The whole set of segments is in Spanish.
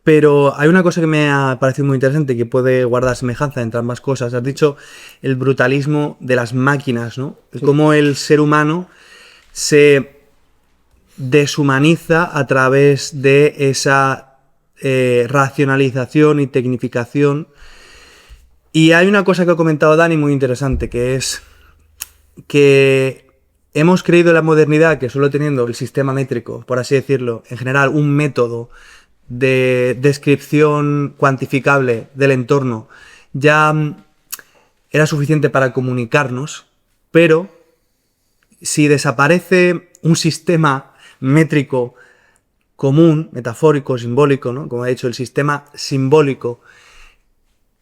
Pero hay una cosa que me ha parecido muy interesante, que puede guardar semejanza entre ambas cosas. Has dicho el brutalismo de las máquinas, ¿no? Sí, Cómo el ser humano se deshumaniza a través de esa racionalización y tecnificación. Y hay una cosa que ha comentado Dani muy interesante, que es que hemos creído en la modernidad que solo teniendo el sistema métrico, por así decirlo, en general un método de descripción cuantificable del entorno, ya era suficiente para comunicarnos, pero si desaparece un sistema métrico común, metafórico, simbólico, ¿no? Como ha dicho, el sistema simbólico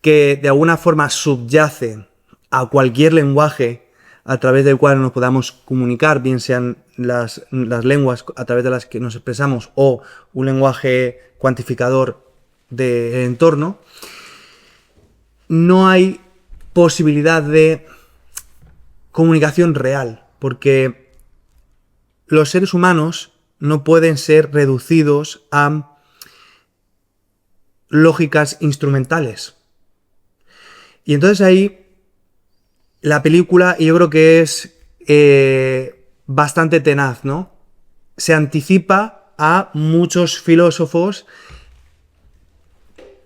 que de alguna forma subyace a cualquier lenguaje a través del cual nos podamos comunicar, bien sean las lenguas a través de las que nos expresamos o un lenguaje cuantificador del entorno, no hay posibilidad de comunicación real, porque los seres humanos no pueden ser reducidos a lógicas instrumentales. Y entonces ahí la película, yo creo que es bastante tenaz, ¿no? Se anticipa a muchos filósofos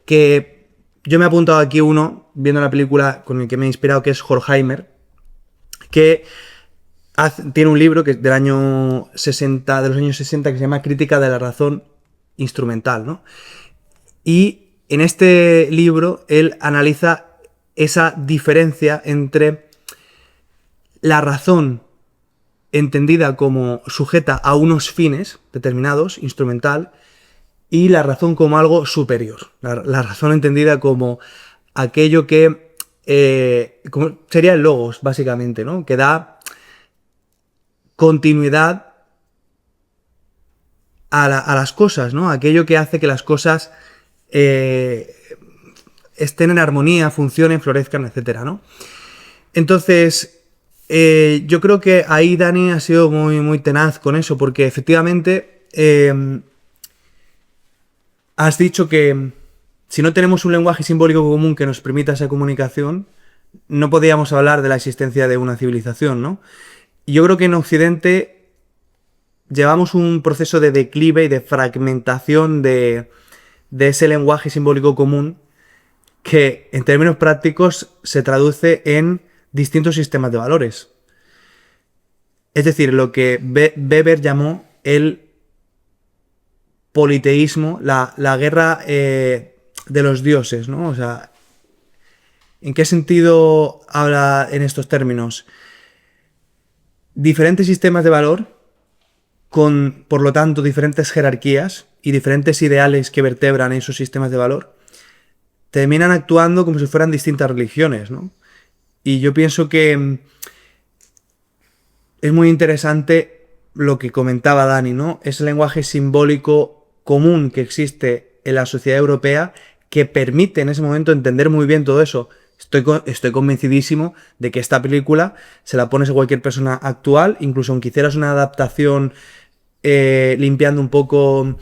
que yo me he apuntado aquí uno, viendo la película con el que me he inspirado, que es Horkheimer, que tiene un libro que es del año 60, de los años 60, que se llama Crítica de la razón instrumental, ¿no? Y en este libro él analiza esa diferencia entre la razón entendida como sujeta a unos fines determinados, instrumental, y la razón como algo superior. La razón entendida como aquello que como sería el logos, básicamente, ¿no? Que da continuidad a las cosas, ¿no? Aquello que hace que las cosas estén en armonía, funcionen, florezcan, etcétera, ¿no? Entonces, yo creo que ahí Dani ha sido muy, muy tenaz con eso, porque efectivamente has dicho que si no tenemos un lenguaje simbólico común que nos permita esa comunicación, no podíamos hablar de la existencia de una civilización, ¿no? Y yo creo que en Occidente llevamos un proceso de declive y de fragmentación de ese lenguaje simbólico común que en términos prácticos se traduce en distintos sistemas de valores. Es decir, lo que Weber llamó el politeísmo, la guerra de los dioses, ¿no? O sea, ¿en qué sentido habla en estos términos? Diferentes sistemas de valor con, por lo tanto, diferentes jerarquías y diferentes ideales que vertebran esos sistemas de valor, terminan actuando como si fueran distintas religiones, ¿no? Y yo pienso que es muy interesante lo que comentaba Dani, ¿no? Ese lenguaje simbólico común que existe en la sociedad europea que permite en ese momento entender muy bien todo eso. Estoy convencidísimo de que esta película se la pones a cualquier persona actual, incluso aunque hicieras una adaptación limpiando un poco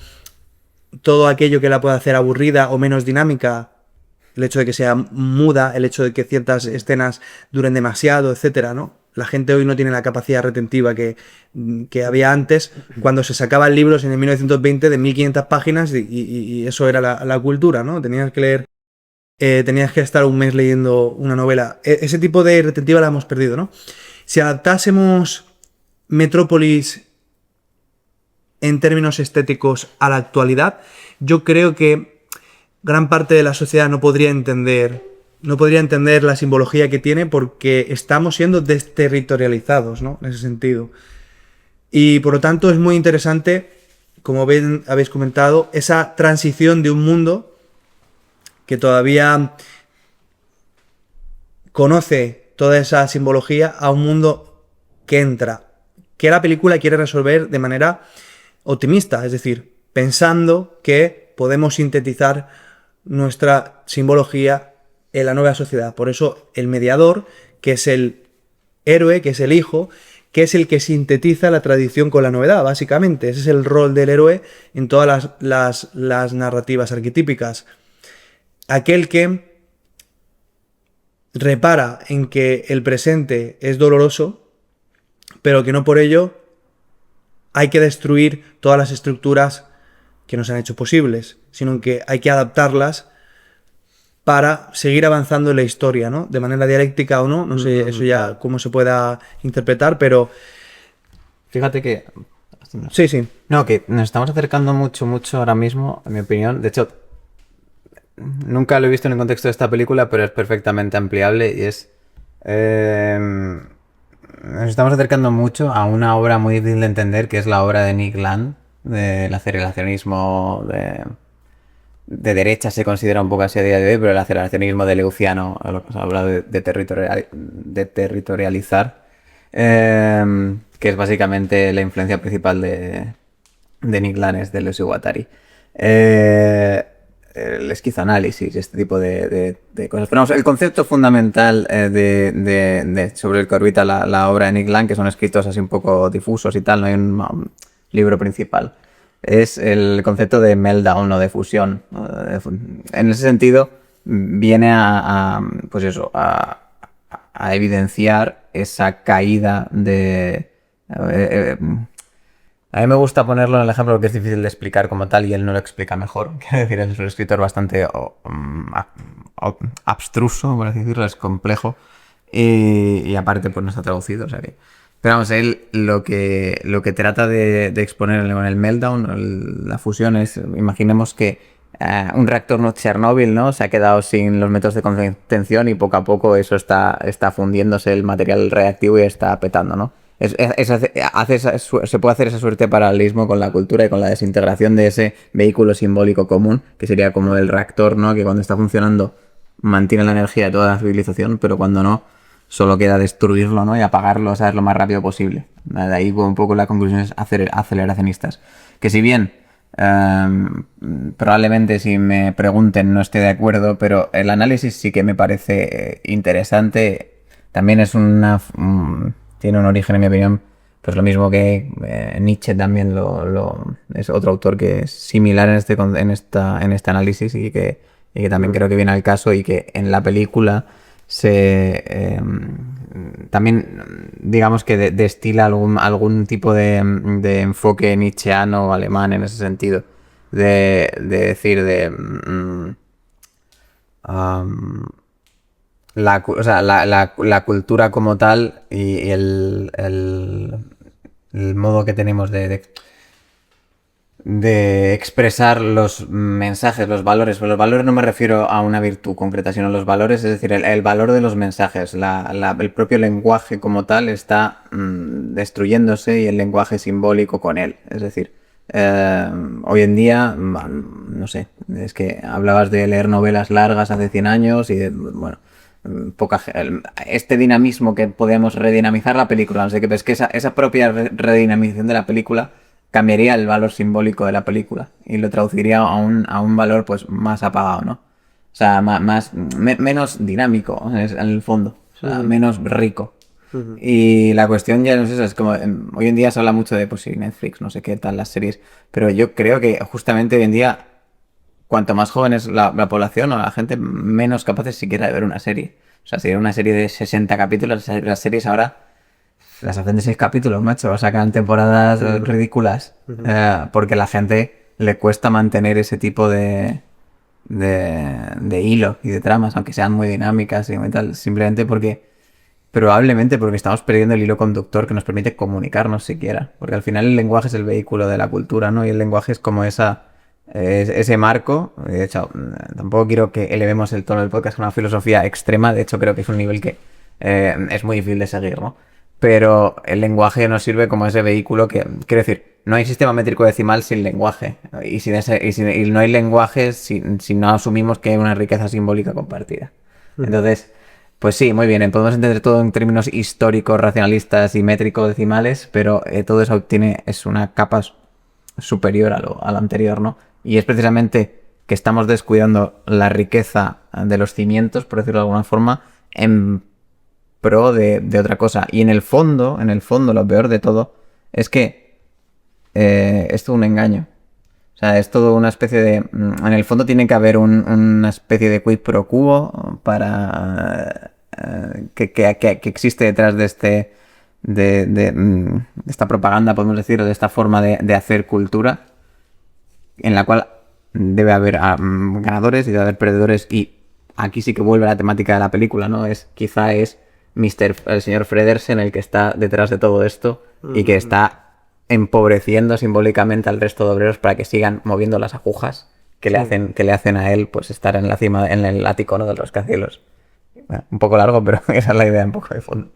todo aquello que la pueda hacer aburrida o menos dinámica, el hecho de que sea muda, el hecho de que ciertas escenas duren demasiado, etcétera, ¿no? La gente hoy no tiene la capacidad retentiva que había antes, cuando se sacaban libros en el 1920 de 1500 páginas y eso era la cultura, ¿no? Tenías que estar un mes leyendo una novela. Ese tipo de retentiva la hemos perdido, ¿no? Si adaptásemos Metrópolis en términos estéticos a la actualidad, yo creo que gran parte de la sociedad no podría entender la simbología que tiene porque estamos siendo desterritorializados, ¿no? En ese sentido. Y por lo tanto es muy interesante, como bien habéis comentado, esa transición de un mundo que todavía conoce toda esa simbología a un mundo que entra, que la película quiere resolver de manera optimista, es decir, pensando que podemos sintetizar nuestra simbología en la nueva sociedad. Por eso el mediador, que es el héroe, que es el hijo, que es el que sintetiza la tradición con la novedad, básicamente. Ese es el rol del héroe en todas las narrativas arquetípicas. Aquel que repara en que el presente es doloroso, pero que no por ello hay que destruir todas las estructuras que nos han hecho posibles, sino que hay que adaptarlas para seguir avanzando en la historia, ¿no? De manera dialéctica o no, no sé eso ya cómo se pueda interpretar, pero... Fíjate que... Sí, sí. No, que nos estamos acercando mucho ahora mismo, en mi opinión. De hecho, nunca lo he visto en el contexto de esta película, pero es perfectamente ampliable y es... nos estamos acercando mucho a una obra muy difícil de entender, que es la obra de Nick Land, del aceleracionismo de derecha, se considera un poco así a día de hoy, pero el aceleracionismo de Leuciano, lo que se ha hablado de territorializar, que es básicamente la influencia principal de Nick Land, es Deleuze y Guattari. El esquizoanálisis, este tipo de cosas. Pero vamos, el concepto fundamental sobre el que orbita la obra de Nick Land, que son escritos así un poco difusos y tal, no hay un libro principal, es el concepto de meltdown o de fusión. En ese sentido, viene pues eso, a evidenciar esa caída de... a mí me gusta ponerlo en el ejemplo porque es difícil de explicar como tal y él no lo explica mejor. Quiero decir, es un escritor bastante abstruso, por así decirlo, es complejo. Y aparte, pues no está traducido, o sea que... Pero vamos, él lo que trata de exponer con el meltdown, la fusión, es, imaginemos que un reactor no Chernóbil, ¿no? Se ha quedado sin los métodos de contención y poco a poco eso está fundiéndose el material reactivo y está petando, ¿no? Se puede hacer esa suerte de paralelismo con la cultura y con la desintegración de ese vehículo simbólico común, que sería como el reactor, ¿no? Que cuando está funcionando mantiene la energía de toda la civilización, pero cuando no, solo queda destruirlo, ¿no? Y apagarlo, ¿sabes? Lo más rápido posible. De ahí un poco la conclusión es aceleracionistas. Que si bien probablemente si me pregunten no esté de acuerdo, pero el análisis sí que me parece interesante. También es tiene un origen, en mi opinión, pues lo mismo que Nietzsche también es otro autor que es similar en este análisis y que también creo que viene al caso y que en la película también digamos que destila algún tipo de enfoque nietzscheano o alemán en ese sentido de decir la cultura como tal y el modo que tenemos de expresar los mensajes, los valores. Pero los valores no me refiero a una virtud concreta, sino los valores, es decir, el valor de los mensajes. El propio lenguaje como tal está destruyéndose y el lenguaje simbólico con él. Es decir, hoy en día, no sé, es que hablabas de leer novelas largas hace 100 años y bueno... este dinamismo que podemos redinamizar la película, no sé qué, pero es que esa propia redinamización de la película cambiaría el valor simbólico de la película y lo traduciría a un valor pues más apagado, ¿no? O sea, menos dinámico en el fondo, o sea, menos rico. Y la cuestión ya no es eso, es como hoy en día se habla mucho de pues sí, Netflix, no sé qué tal las series, pero yo creo que justamente hoy en día cuanto más joven es la población o la gente, menos capaces siquiera de ver una serie. O sea, si era una serie de 60 capítulos, las series ahora las hacen de 6 capítulos, macho. Sacan temporadas ridículas. Porque a la gente le cuesta mantener ese tipo de hilo y de tramas, aunque sean muy dinámicas y tal. Simplemente probablemente porque estamos perdiendo el hilo conductor que nos permite comunicarnos siquiera. Porque al final el lenguaje es el vehículo de la cultura, ¿no? Y el lenguaje es como ese marco. De hecho, tampoco quiero que elevemos el tono del podcast con una filosofía extrema. De hecho, creo que es un nivel que es muy difícil de seguir, ¿no? Pero el lenguaje nos sirve como ese vehículo que, quiero decir, no hay sistema métrico decimal sin lenguaje. Y no hay lenguaje si no asumimos que hay una riqueza simbólica compartida. Entonces, pues sí, muy bien. Podemos entender todo en términos históricos, racionalistas y métricos decimales, pero todo eso es una capa superior a lo anterior, ¿no? Y es precisamente que estamos descuidando la riqueza de los cimientos, por decirlo de alguna forma, en pro de otra cosa. Y en el fondo, lo peor de todo es que es todo un engaño. O sea, es todo una especie de... En el fondo tiene que haber una especie de quid pro quo para... que existe detrás de de esta propaganda, podemos decir, o de esta forma de hacer cultura, en la cual debe haber ganadores y debe haber perdedores. Y aquí sí que vuelve la temática de la película, ¿no? Quizá es el señor Fredersen el que está detrás de todo esto y que está empobreciendo simbólicamente al resto de obreros para que sigan moviendo las agujas que le hacen a él pues estar en la cima, en el ático, ¿no?, de los rascacielos. Bueno, un poco largo, pero esa es la idea un poco de fondo.